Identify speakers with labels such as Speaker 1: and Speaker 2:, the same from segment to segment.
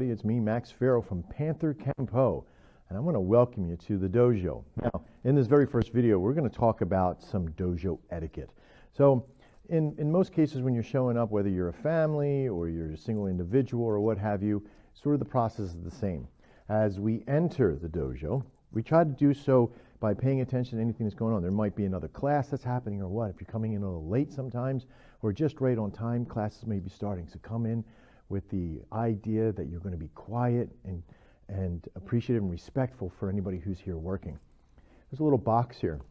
Speaker 1: It's me, Max Farrell from Panther Kenpo, and I want to welcome you to the dojo. Now, in this very first video, we're going to talk about some dojo etiquette. So, in most cases when you're showing up, whether you're a family or you're a single individual or what have you, sort of the process is the same. As we enter the dojo, we try to do so by paying attention to anything that's going on. There might be another class that's happening or what. If you're coming in a little late sometimes or just right on time, classes may be starting. So come in with the idea that you're going to be quiet and appreciative and respectful for anybody who's here working. There's a little box here.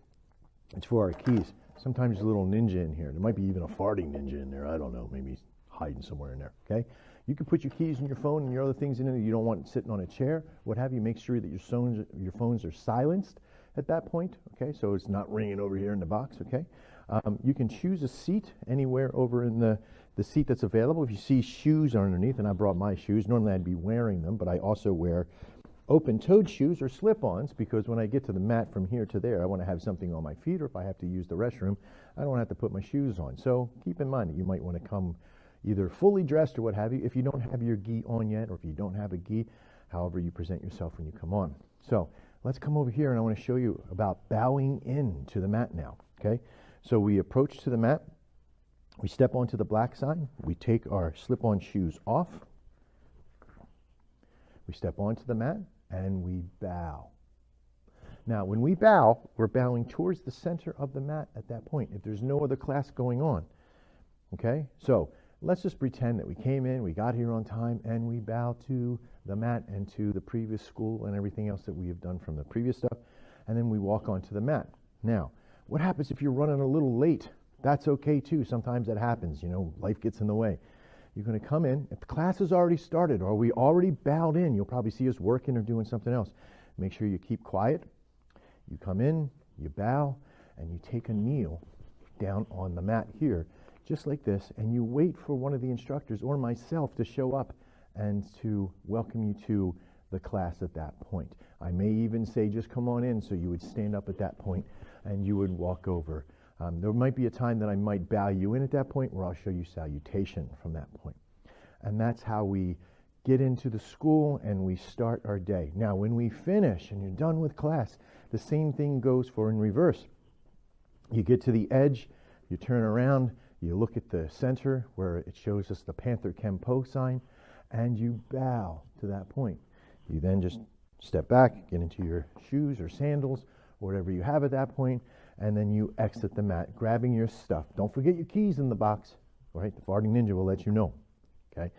Speaker 1: It's for our keys. Sometimes there's a little ninja in here. There might be even a farting ninja in there. I don't know. Maybe he's hiding somewhere in there. Okay? You can put your keys and your phone and your other things in there you don't want sitting on a chair. What have you. Make sure that your phones are silenced at that point. Okay? So it's not ringing over here in the box. Okay? You can choose a seat anywhere over in the seat that's available. If you see shoes underneath, and I brought my shoes, normally I'd be wearing them, but I also wear open-toed shoes or slip-ons because when I get to the mat from here to there, I want to have something on my feet, or if I have to use the restroom, I don't have to put my shoes on. So keep in mind that you might want to come either fully dressed or what have you. If you don't have your gi on yet, or if you don't have a gi, however you present yourself when you come on. So let's come over here and I want to show you about bowing in to the mat now. Okay, so we approach to the mat. We step onto the black sign. We take our slip-on shoes off. We step onto the mat and we bow. Now, when we bow, we're bowing towards the center of the mat at that point, if there's no other class going on. Okay? So let's just pretend that we came in, we got here on time, and we bow to the mat and to the previous school and everything else that we have done from the previous stuff, and then we walk onto the mat. Now, what happens if you're running a little late? That's okay too. Sometimes that happens. You know, life gets in the way. You're going to come in. If the class has already started or we already bowed in, you'll probably see us working or doing something else. Make sure you keep quiet. You come in, you bow, and you take a kneel down on the mat here, just like this, and you wait for one of the instructors or myself to show up and to welcome you to the class at that point. I may even say, just come on in, so you would stand up at that point and you would walk over. There might be a time that I might bow you in at that point where I'll show you salutation from that point. And that's how we get into the school and we start our day. Now, when we finish and you're done with class, the same thing goes for in reverse. You get to the edge, you turn around, you look at the center where it shows us the Panther Kenpo sign, and you bow to that point. You then just step back, get into your shoes or sandals, or whatever you have at that point, and then you exit the mat, grabbing your stuff. Don't forget your keys in the box. All right, the farting ninja will let you know. Okay,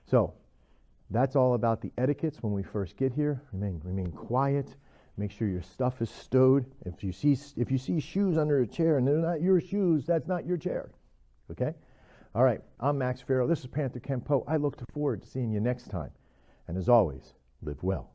Speaker 1: so that's all about the etiquettes when we first get here. Remain quiet. Make sure your stuff is stowed. If you see shoes under a chair and they're not your shoes, that's not your chair. Okay. All right. I'm Max Farrell. This is Panther Kenpo. I look forward to seeing you next time. And as always, live well.